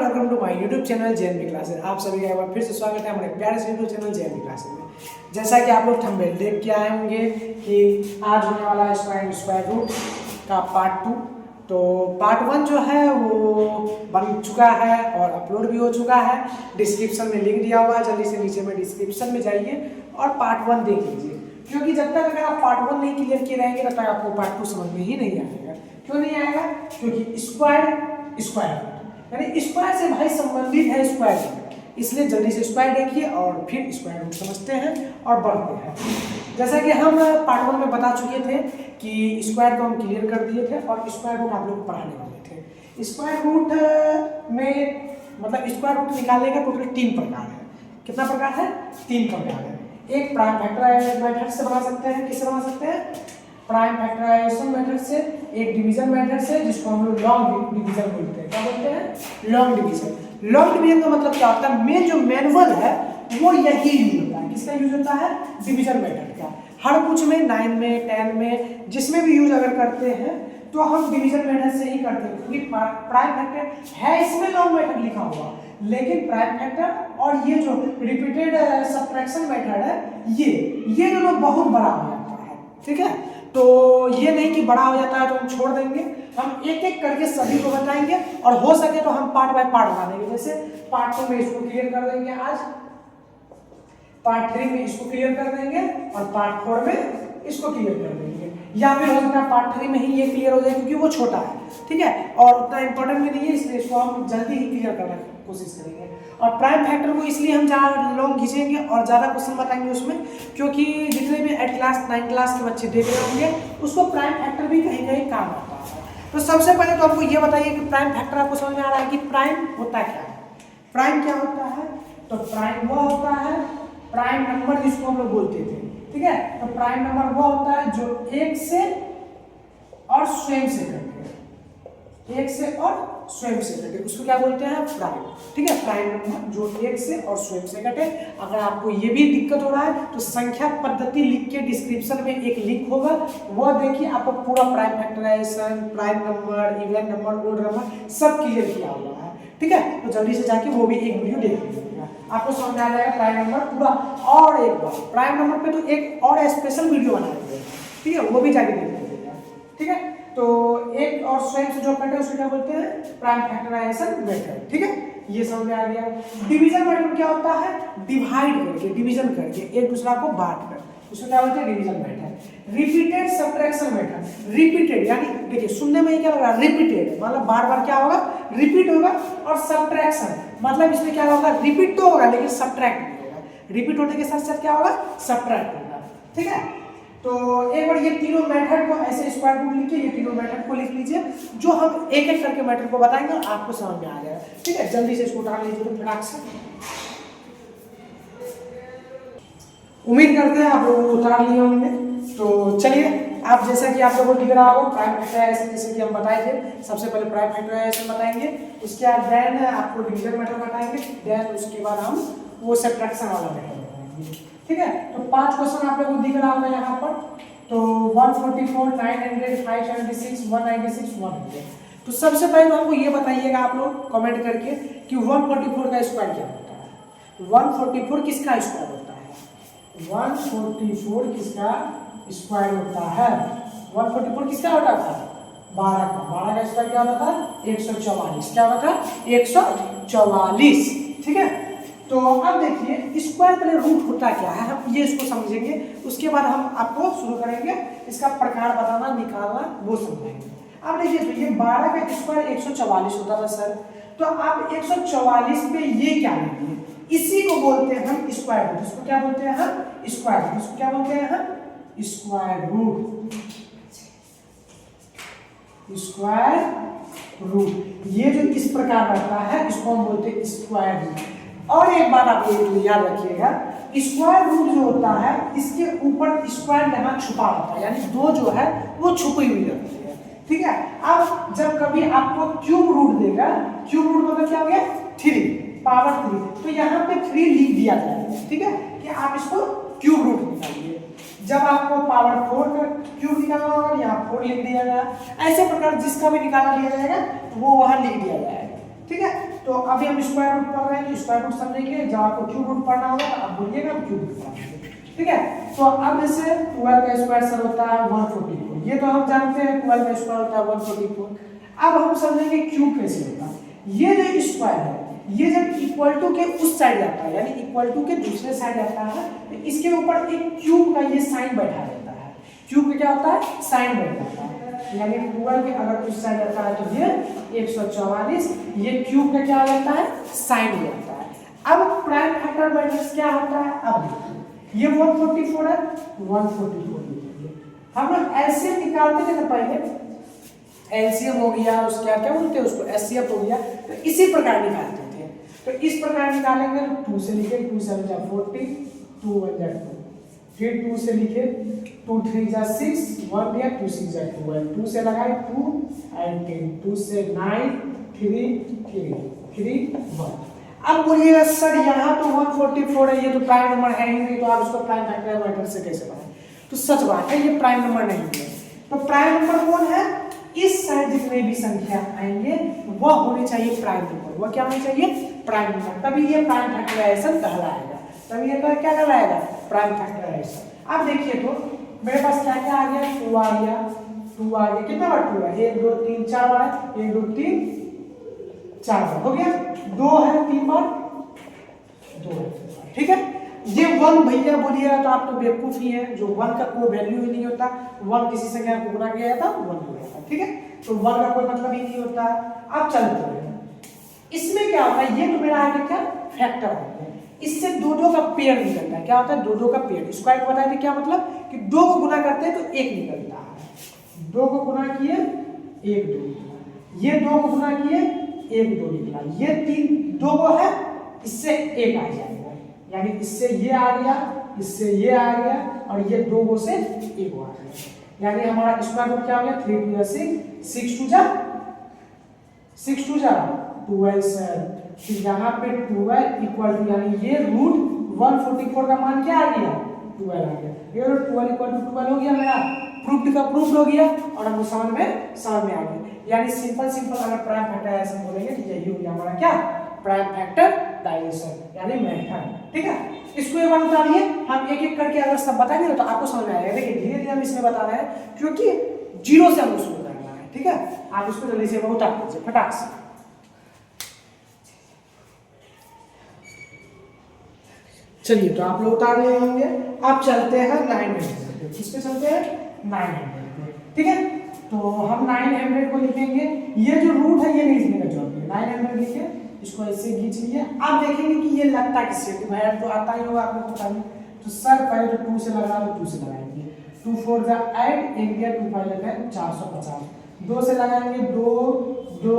Welcome to my YouTube channel JNB classes. आप सभी का एक बार फिर से स्वागत है हमारे प्यारे से यूट्यूब चैनल जेएनबी क्लासेस में। जैसा कि आप लोग थंबनेल देख के आए होंगे कि आज होने वाला है स्क्वायर रूट का पार्ट 2। तो पार्ट 1 जो है वो बन चुका है और अपलोड भी हो चुका है। डिस्क्रिप्शन में लिंक दिया हुआ है, जल्दी से नीचे में डिस्क्रिप्शन में जाइए और पार्ट 1 देख लीजिए, क्योंकि जब तक अगर आप पार्ट 1 नहीं क्लियर किए रहेंगे तब तक आपको पार्ट 2 समझ में ही नहीं आएगा। क्यों नहीं आएगा? क्योंकि स्क्वायर यानी स्क्वायर से भाई संबंधित है स्क्वायर रूट, इसलिए जल्दी से स्क्वायर देखिए और फिर स्क्वायर रूट समझते हैं और बढ़ते हैं। जैसा कि हम पार्ट 1 में बता चुके थे कि स्क्वायर को हम क्लियर कर दिए थे और स्क्वायर रूट आप लोग पढ़ाने वाले थे। स्क्वायर रूट में मतलब स्क्वायर रूट निकालने का टोटल 3 प्रकार है। कितना प्रकार है? 3 प्रकार है। एक प्राइम फैक्टराइजेशन मेथड से बना सकते हैं। किससे बना सकते हैं? प्राइम फैक्टराइजेशन मेथड से। एक डिवीजन मेथड से, जिसको हम लोग लॉन्ग डिवीजन बोलते हैं। क्या बोलते हैं? Long division. लॉन्ग डिवीजन का मतलब क्या होता है? मेन जो मैनुअल है वो यही यूज होता है। किसका यूज होता है? डिवीजन मेथड का। हर कुछ में 9 में 10 में जिसमें भी यूज अगर करते हैं तो हम डिवीजन मेथड से ही करते हैं, क्योंकि प्राइम फैक्टर है इसमें लॉन्ग मेथड लिखा हुआ, लेकिन प्राइम फैक्टर और ये जो रिपीटेड सब्ट्रैक्शन मेथड है ये दोनों बहुत बड़ा हो जाता है। ठीक है, तो ये नहीं कि बड़ा हो जाता है तो हम छोड़ देंगे, हम एक एक करके सभी को बताएंगे और हो सके तो हम पार्ट बाय पार्ट बना देंगे। जैसे पार्ट 2 में इसको क्लियर कर देंगे, आज पार्ट 3 में इसको क्लियर कर देंगे और पार्ट 4 में इसको क्लियर कर देंगे, या फिर हो सकता है पार्ट 3 में ही ये क्लियर हो जाए क्योंकि वो छोटा है। ठीक है, और उतना इंपॉर्टेंट भी नहीं है, इसलिए इसको हम जल्दी ही क्लियर करने की कोशिश करेंगे। और प्राइम फैक्टर को इसलिए हम ज़्यादा लॉन्ग खींचेंगे और ज़्यादा क्वेश्चन बताएंगे उसमें, क्योंकि जितने भी 8 क्लास 9 क्लास के बच्चे देख रहे होंगे उसको प्राइम फैक्टर भी कहीं कहीं काम आता है। तो सबसे पहले तो आपको ये बताइए कि प्राइम फैक्टर आपको समझ में आ रहा है कि प्राइम होता क्या है? प्राइम क्या होता है? तो प्राइम वो होता है, प्राइम नंबर जिसको हम लोग बोलते थे। ठीक है, तो प्राइम नंबर वो होता है जो एक से और स्वयं से कटे, एक से और स्वयं से कटे, उसको क्या बोलते हैं? प्राइम। ठीक है, प्राइम नंबर जो एक से और स्वयं से कटे। अगर आपको ये भी दिक्कत हो रहा है तो संख्या पद्धति लिख के डिस्क्रिप्शन में एक लिंक होगा, वो देखिए, आपको पूरा prime factorization, prime number, even number, odd number सब क्लियर किया हुआ है। ठीक है, तो जल्दी से जाके वो भी एक वीडियो देख लीजिएगा, आपको समझ आ जाएगा प्राइम नंबर पूरा। और एक बार प्राइम नंबर पे तो एक और स्पेशल वीडियो बनाएंगे, ठीक है, वो भी जाके देख लीजिएगा। ठीक है, तो एक और स्वयं से जो कटे उसको क्या बोलते हैं? Prime factorization method. ठीक है, ये समझ में आ गया। डिवीजन मेथड क्या होता है? डिवाइड करके, डिवीजन करके, एक दूसरा को बांट कर, उसको क्या बोलते हैं? Division method. Repeated subtraction method. Repeated यानी देखिए सुनने में ही क्या लग रहा है? रिपीटेड मतलब बार बार क्या होगा? रिपीट होगा। और सब्ट्रैक्शन मतलब इसमें क्या होगा? रिपीट तो होगा लेकिन सब्ट्रैक्ट नहीं होगा। रिपीट होने के साथ साथ क्या होगा? सब्ट्रैक्ट होगा। ठीक है, तो एक बार ये तीनों मेथड को ऐसे स्क्वायर रूट लिखिए, ये तीनों मेथड को लिख लीजिए, जो हम एक एक करके मेथड को बताएंगे और आपको समझ में आ जाएगा। ठीक है, जल्दी से इसको उतार लीजिए तो फटाक से। उम्मीद करते हैं आप लोगों को उतार लिए होंगे। तो चलिए, आप जैसा कि आप लोगों को दिख रहा होगा प्राइम फैक्टराइजेशन जैसे कि हम बताए थे, सबसे पहले प्राइम फैक्टराइजेशन बताएंगे, उसके बाद देन आपको डिवीजन मेथड बताएंगे, देन उसके बाद हम वो सब्ट्रैक्शन वाला मेथड बताएंगे। ठीक है, तो 5 क्वेश्चन आप लोगों को दिख रहा होगा यहाँ पर। तो 144, 900, 576, 196, 100। तो सबसे पहले तो हमको ये बताइएगा आप लोग कमेंट करके कि 144 का स्क्वायर क्या होता है? 144 किसका स्क्वायर होता है? 144 किसका स्क्वायर होता है? 144 किसका होता था? 12 का। 12 का स्क्वायर क्या होता था? 144। क्या होता था? 144। ठीक है, तो अब देखिए स्क्वायर पहले रूट होता क्या है, हम ये इसको समझेंगे, उसके बाद हम आपको शुरू करेंगे इसका प्रकार बताना, निकालना, वो समझेंगे। अब देखिए तो ये 12 का स्क्वायर 144 होता था सर, तो आप 144 पे ये क्या लेंगे? इसी को बोलते हैं हम स्क्वायर रूट। इसको क्या बोलते हैं हम? Square root. इसको क्या बोलते हैं हम? Square root. स्क्वायर रूट ये जो इस प्रकार रहता है इसको हम बोलते हैं स्क्वायर रूट। और एक बात आप ये याद रखिएगा, स्क्वायर रूट जो होता है इसके ऊपर स्क्वायर यहाँ छुपा होता है, यानी 2 जो है वो छुपी हुई रहती है। ठीक है, अब जब कभी आपको क्यूब रूट देगा, क्यूब रूट मतलब क्या हो गया? 3 पावर 3, तो यहाँ पे 3 लिख दिया जाएगा। ठीक है, कि आप इसको क्यूब रूट निकालिए। जब आपको पावर 4 का क्यूब निकालना होगा, यहाँ 4 लिख दिया जाएगा। ऐसे प्रकार जिसका भी निकालना लिया जाएगा वो वहां लिख दिया जाएगा। ठीक है, तो अभी हम स्क्वायर रूट पढ़ रहे हैं, तो स्क्वायर रूट समझेंगे, जब आपको क्यूब रूट पढ़ना होगा तो आप बोलिएगा क्यूब रूट पढ़ेंगे, ठीक है। तो अब जैसे 12 का स्क्वायर सर होता है 144, ये तो हम जानते हैं 12 का स्क्वायर होता है 144। अब हम समझेंगे क्यूब कैसे होता है। ये जो स्क्वायर है ये जब इक्वल टू के उस साइड जाता है, यानी इक्वल टू के दूसरे साइड जाता है, तो इसके ऊपर एक क्यूब का ये साइन बैठा रहता है। क्यूब का क्या होता है, साइन बैठ जाता है, यानी 12 के अगर उस साइड जाता है तो ये 144, ये क्यूब का क्या हो जाता है, साइन हो जाता है। अब प्राइम फैक्टर मैट्रिक्स क्या होता है, अब ये 144 है, 144 लिखेंगे हम लोग। एलसीएम निकालते थे ना पहले, एलसीएम हो गया, उसके बाद क्या बोलते हैं उसको, एचसीएफ हो गया, तो इसी प्रकार निकालते थे। तो इस प्रकार निकालेंगे तो 2 से लिखे, 2 7 जा 40, 2 1 जा 2, फिर 2 से लिखे, 2 3 जा 6, 1 दिया, 2 6 जा 12, 2 से लगाए 2 and 10, 2 से 9, 3 3 3 1। अब बोलिएगा सर यहाँ तो 144 है, ये तो प्राइम नंबर है ही नहीं, तो आप इसको प्राइम फैक्टर मैटर से कैसे बनाएं। तो सच बात है, ये प्राइम नंबर नहीं है। तो प्राइम नंबर कौन है, इस साइड जितने भी संख्या आएंगे वह होने चाहिए प्राइम नंबर, वह क्या होने चाहिए, प्राइम नंबर, तभी ये प्राइम फैक्टराइजेशन कहलाएगा, तभी ये क्या कहलाएगा, प्राइम फैक्टराइजेशन। अब देखिए तो मेरे पास क्या क्या आ गया, 2 आ गया, 2 आ गया, कितना बार 2 है, 1 2 3 4 बार, 1 2 3 4 बार हो गया, 2 है 3 बार, 2 है, ठीक है। ये 1 भैया बोलिएगा तो आप तो बेवकूफ ही है, जो 1 का कोई वैल्यू ही नहीं होता, 1 किसी संख्या को गुणा किया जाता 1 हो जाता, ठीक है। तो 1 का कोई मतलब ही नहीं होता। अब चलते हैं, इसमें क्या होता है, ये तो मेरा आगे क्या फैक्टर होता है, इससे 2 2 का पेयर निकलता है। क्या होता है, 2 2 का पेयर। स्क्वायर को बताए थे क्या मतलब, कि 2 को गुना करते हैं तो 1 निकलता है, 2 को गुना किए 1 2 निकला, ये 2 को गुना किए 1 2 निकला, ये 3 2 को है, इससे 1 आ जाएगा, यानी इससे ये आ गया, इससे ये आ गया, और ये 2 को से 1 आ गया, यानी हमारा स्क्वायर रूट क्या हो गया, 3 2 6, 6 2 जा 12 सर, फिर यहाँ पे 12 इक्वल टू, यानी ये रूट 144 का मान क्या आ गया, 12 आ गया, ये रूट 12 इक्वल टू 12 हो गया, मेरा प्रूफ्ड का प्रूफ्ड हो गया, और हम समझ में आ गया। यानी सिंपल अगर प्राइम फैक्टराइजेशन बोलेंगे तो यही हो गया हमारा क्या, प्राइम फैक्टराइजेशन, यानी मेथड, ठीक है। इसको एक बार उतारिए, हम एक एक करके अगर सब बताएंगे तो आपको समझ में आएगा। देखिए धीरे धीरे हम इसमें बता रहे हैं, क्योंकि 0 से हम शुरू करना है, ठीक है। आप इसको जल्दी से उतार दीजिए फटाक से। चलिए तो आप लोग उतार लिए होंगे। अब चलते हैं 900, किस पे चलते हैं, 900 पे, ठीक है। तो हम 900 को लिखेंगे, ये जो रूट है ये नहीं लिखने का जरूरत है, 900 लिखिए, इसको ऐसे खींच लिए। अब देखेंगे कि ये लगता किससे, तो भाई तो आता ही होगा आपको पता नहीं। तो सर पहले तो 2 से लगा तो 2 से लगाएंगे, 2 4 जा 8, 1 दिया 2 5 लगा 450, 2 से लगाएंगे 2 2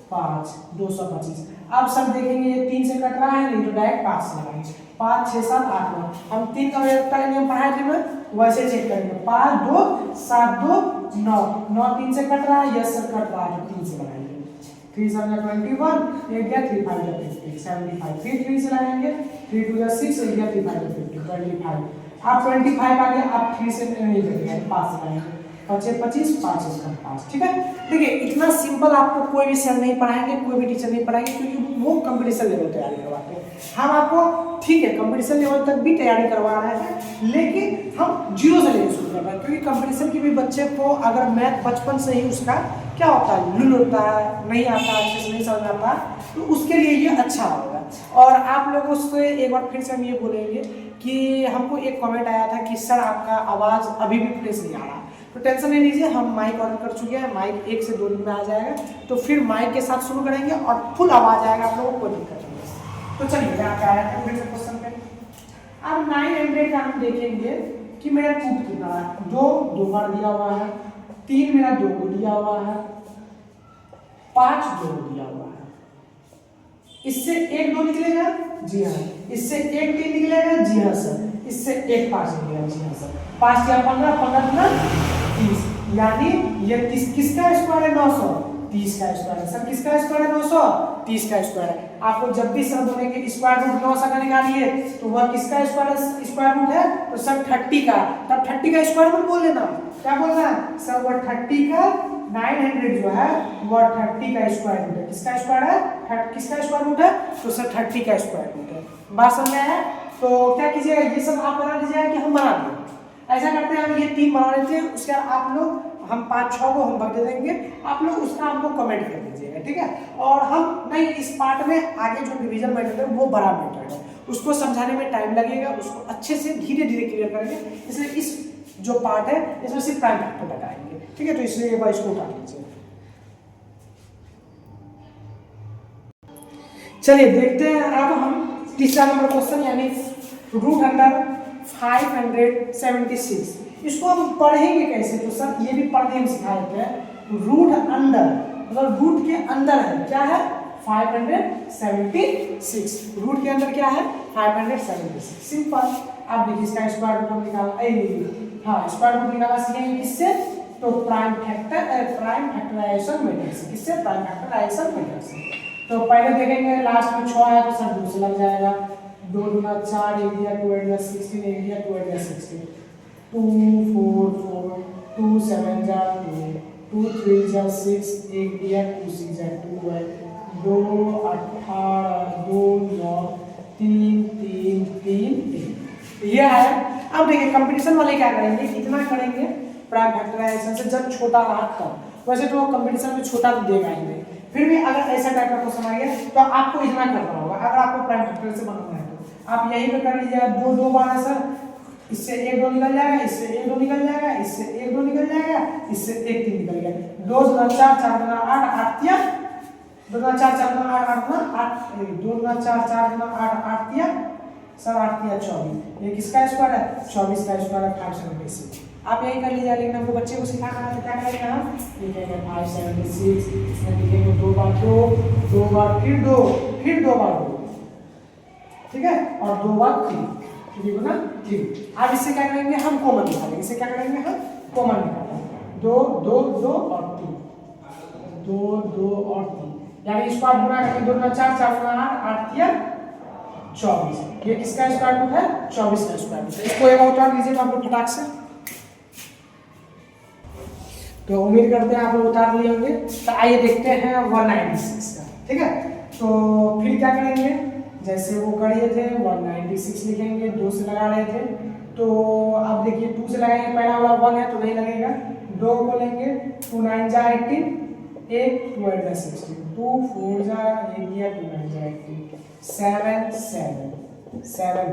5 225। अब सब देखेंगे ये 3 से कट रहा है नहीं, तो डायरेक्ट 5 से लगाएंगे, 5 6 7 8 9, हम 3 का नियम पढ़ाए थे ना, वैसे चेक करेंगे, 5 2 7 2 9, 9 3 से कट रहा है, यस सर कट रहा है, तो 3 से लगाएंगे, 3 7 जा 21, 1 गया 3 5 जा 50 75, फिर 3 से लगाएंगे, 3 2 जा 6, 1 गया 3 5 जा 50 25। अब 25 आ गया, अब 3 से नहीं करेंगे, 5 से लगाएंगे, 5 25 5 इसका 5, ठीक है। देखिए इतना सिंपल आपको कोई भी सर नहीं पढ़ाएंगे, कोई भी टीचर नहीं पढ़ाएंगे, क्योंकि वो कंपटीशन लेवल तैयारी करवाते हैं। हम आपको ठीक है कंपटीशन लेवल तक भी तैयारी करवा रहे हैं, लेकिन हम 0 से लेकर शुरू कर रहे हैं, क्योंकि कंपटीशन के भी बच्चे को अगर मैथ बचपन से ही उसका क्या होता है, लुल होता है, नहीं आता, अच्छे से नहीं समझ आता, तो उसके लिए ये अच्छा होगा। और आप लोगों से एक बार फिर से हम ये बोलेंगे कि हमको एक कमेंट आया था कि सर आपका आवाज़ अभी भी फ्रेश नहीं आ रहा, तो टेंशन नहीं लीजिए, हम माइक ऑर्डर कर चुके हैं, माइक 1 से 2 दिन में आ जाएगा, तो फिर माइक के साथ शुरू करेंगे और फुल आवाज़ आएगा, आप लोगों को कोई दिक्कत नहीं है। तो चलिए यहाँ पे आया था फिर से क्वेश्चन पे। अब 900 का हम देखेंगे कि मेरा टूट कितना है, 2 बार दिया हुआ है, 3 मेरा 2 को दिया हुआ है, 5 2 को दिया हुआ है, इससे 1 2 निकलेगा, जी हाँ, इससे 1 3 निकलेगा, जी हाँ सर, इससे 1 5 निकलेगा, जी हाँ सर, 5 या 15 15 गुना 30, यानी ये 30 किसका स्क्वायर है, 900, 30 का स्क्वायर है सर, किसका स्क्वायर है, 900 30 का स्क्वायर है। आपको जब भी सर बोलेंगे स्क्वायर रूट 900 का निकालिए, तो वह किसका स्क्वायर रूट है, तो सर 30 का, तब 30 का स्क्वायर रूट बोल लेना, क्या बोलना है सर, वह 30 का 900 जो है वो 30 का स्क्वायर रूट है। किसका स्क्वायर है? किसका स्क्वायर रूट है? तो सर 30 का स्क्वायर रूट है। बात समझ में है? तो क्या कीजिएगा, ये सब आप बना लीजिएगा कि हम बना दें। ऐसा करते हैं, हम ये 3 बना लेते हैं, उसके बाद आप लोग हम 5-6 को होमवर्क दे देंगे, आप लोग उसका हमको कमेंट कर दीजिएगा, ठीक है। और हम नहीं, इस पार्ट में आगे जो डिवीजन मैटर है वो बड़ा मैटर है, उसको समझाने में टाइम लगेगा, उसको अच्छे से धीरे धीरे क्लियर करेंगे। इसलिए इस जो पार्ट है इसमें सिर्फ प्राइम फैक्टर बताएंगे, ठीक है। तो इसलिए एक बार इसको उठा लीजिए। चलिए देखते हैं अब हम तीसरा नंबर क्वेश्चन, यानी रूट अंडर 576। इसको हम पढ़ेंगे कैसे? तो सर ये भी पढ़ने में सिखा देते हैं। रूट अंडर मतलब रूट के अंदर है, क्या है? 576। रूट के अंदर क्या है? 576। सिंपल। आप देखिए इसका स्क्वायर रूट हम निकाल, हाँ स्क्वायर रूट निकाला सीखेंगे किससे? तो प्राइम फैक्टराइजेशन मेथड से। किससे? प्राइम फैक्टराइजेशन मेथड से। तो पहले देखेंगे लास्ट में 6 है तो सर 2 से लग जाएगा। 2 दूना 4, 1 दिया 2 8 16, 1 दिया 2 8 16, 2 4 4, 2 7 जा 2, 2 3 जा 6, 1 दिया 2 6 जा 2 है, 2 18 2 9 3 3 3 3। ये है। अब देखिए कंपटीशन वाले क्या करेंगे, इतना करेंगे प्राइम फैक्टराइजेशन से जब छोटा रहा तब। वैसे तो कंपटीशन में छोटा तो देगा ही नहीं, फिर भी अगर ऐसा टाइप का क्वेश्चन आ गया तो आपको इतना करना होगा। अगर आपको प्राइम फैक्टर से बनाना है तो आप यहीं पे कर लीजिएगा। 2 2 बार है सर, इससे 1 2 निकल जाएगा, इससे 1 2 निकल जाएगा, इससे 1 2 निकल जाएगा, इससे 1 3 निकल गया। 2 4 4 8 8 तिया 2 4 4 8 8 8 2 4 4 8 8 तिया सर 8 तिया 24। ये किसका स्क्वायर है? 24 का स्क्वायर है 576। आप यही कर लीजिए, लेकिन हमको बच्चे को सिखाना है तो क्या करेंगे हम? लिखेंगे 576, इसमें लिखेंगे 2 बार 2, 2 बार फिर 2, फिर 2 बार 2, ठीक है, और 2 बार 3, ठीक है ना? ठीक। अब इससे क्या करेंगे हम? कॉमन निकालेंगे। इससे क्या करेंगे हम? कॉमन निकालेंगे। 2 2 2 और 3, 2 2 और 3, यानी स्क्वायर गुणा करके 2 4 4 8 8 तिया 24। ये किसका स्क्वायर रूट है? 24 का स्क्वायर रूट है। इसको एक उतार लीजिए आप लोग फटाक से। तो उम्मीद करते हैं आप लोग उतार लिए होंगे। तो आइए देखते हैं 196 का, ठीक है। तो फिर क्या करेंगे, जैसे वो करिए थे 196 लिखेंगे, 2 से लगा रहे थे। तो अब देखिए 2 से लगाएंगे, पहला वाला 1 है तो नहीं लगेगा, 2 को लेंगे, 2 9 जा 18, 1 2 8 जा 16, 2 4 जा 1 दिया 2 9 जा 18, 7 7 7।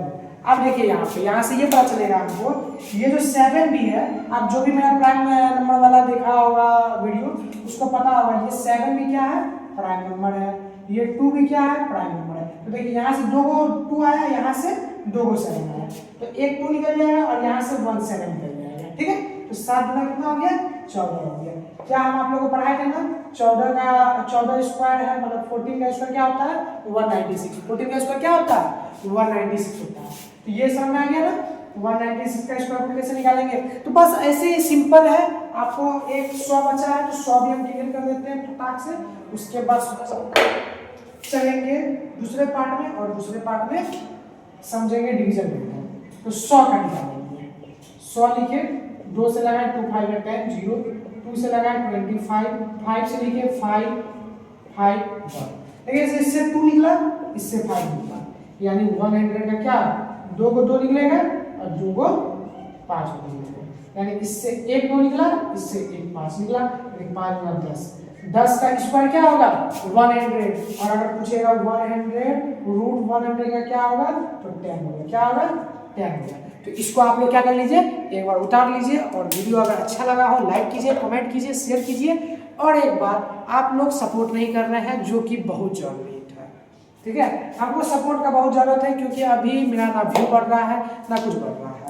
अब देखिए यहाँ से ये पता चलेगा आपको, ये जो 7 भी है, आप जो भी मेरा प्राइम नंबर वाला देखा होगा वीडियो उसको पता होगा, ये 7 भी क्या है? प्राइम नंबर है। ये 2 भी क्या है? प्राइम नंबर है। तो देखिए यहाँ से 2 को 2 आया, यहाँ से 2 को 7 आया, तो एक 2 निकल जाएगा और यहाँ से 1 7 निकल जाएगा, ठीक है। तो 7 गुना कितना हो गया? 14 हो गया। क्या हम आप लोगों को पढ़ाए थे ना, 14 स्क्वायर है, मतलब 14 का स्क्वायर क्या होता है? 196। 14 का स्क्वायर क्या होता है? 196 होता है। तो ये समझ में आ गया ना, 196 का स्क्वायर रूट कैसे निकालेंगे? तो बस ऐसे ही सिंपल है। आपको एक 100 बचा है तो 100 भी हम क्लियर कर देते हैं फटाक से। उसके बाद चलेंगे दूसरे पार्ट में, और दूसरे पार्ट में समझेंगे डिवीजन में। तो 100 का निकालेंगे। 100 लिखे, 2 से लगाए 2 5 10 0, 2 से लगाए 25, 5 से लिखे 5 5 1। देखिए इससे 2 निकला, इससे 5 निकला, यानी 100 का क्या? 2 को 2 निकलेगा और 2 को 5 निकलेगा, यानी इससे 1 2 निकला, इससे 1 5 निकला, 5 गुना 10। 10 का स्क्वायर क्या होगा? 100। और अगर पूछेगा 100 रूट 100 का क्या होगा? तो 10 होगा। क्या होगा? 10 होगा। तो इसको आप लोग क्या कर लीजिए, एक बार उतार लीजिए, और वीडियो अगर अच्छा लगा हो लाइक कीजिए, कमेंट कीजिए, शेयर कीजिए। और एक बात, आप लोग सपोर्ट नहीं कर रहे हैं जो कि बहुत जरूरी है, ठीक है। हमको सपोर्ट का बहुत जरूरत है, क्योंकि अभी मेरा ना व्यू बढ़ रहा है ना कुछ बढ़ रहा है।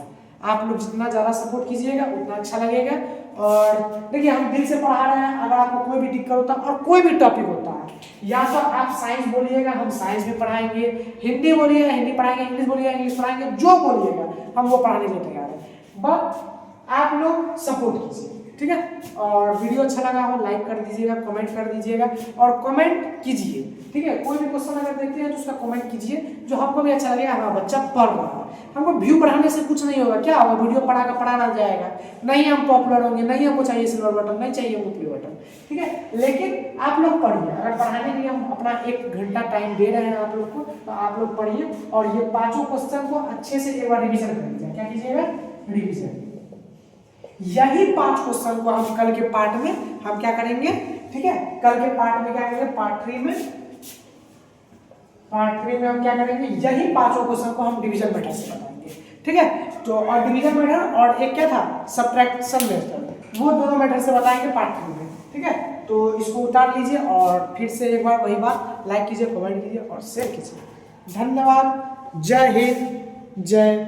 आप लोग जितना ज़्यादा सपोर्ट कीजिएगा उतना अच्छा लगेगा। और देखिए हम दिल से पढ़ा रहे हैं। अगर आपको कोई भी दिक्कत होता है और कोई भी टॉपिक होता है, या तो आप साइंस बोलिएगा, हम साइंस भी पढ़ाएंगे, हिंदी बोलिएगा हिंदी पढ़ाएंगे, इंग्लिश बोलिएगा इंग्लिश पढ़ाएंगे, जो बोलिएगा हम वो पढ़ाने के लिए तैयार हैं। बट आप लोग सपोर्ट कीजिए, ठीक है। और वीडियो अच्छा लगा हो लाइक कर दीजिएगा, कमेंट कर दीजिएगा, और कमेंट कीजिए ठीक है, कोई भी क्वेश्चन अगर देखते हैं तो उसका कमेंट कीजिए, जो हमको भी अच्छा लगेगा, हमारा बच्चा पढ़ रहा है। हमको व्यू बढ़ाने से कुछ नहीं होगा, क्या होगा, वीडियो पढ़ा ना जाएगा, नहीं हम पॉपुलर होंगे, नहीं हमको चाहिए सिल्वर बटन, नहीं चाहिए हमको प्ले बटन, ठीक है। लेकिन आप लोग पढ़िए, अगर पढ़ाने के लिए हम अपना 1 घंटा टाइम दे रहे हैं आप लोग को, तो आप लोग पढ़िए और ये 5 क्वेश्चन को अच्छे से एक बार रिविजन कर लीजिए। क्या कीजिएगा, रिविजन। यही 5 क्वेश्चन को हम कल के पार्ट में हम क्या करेंगे, ठीक है, कल के पार्ट में क्या करेंगे, पार्ट 3 में हम क्या करेंगे, यही 5 क्वेश्चन को हम डिवीजन मेथड से बताएंगे, ठीक है। तो और डिवीजन मेथड और एक क्या था, सब्ट्रैक्शन मेथड, वो दोनों मेथड से बताएंगे पार्ट 3 में, ठीक है। तो इसको उतार लीजिए और फिर से एक बार वही बात, लाइक कीजिए, कमेंट कीजिए और शेयर कीजिए। धन्यवाद। जय हिंद, जय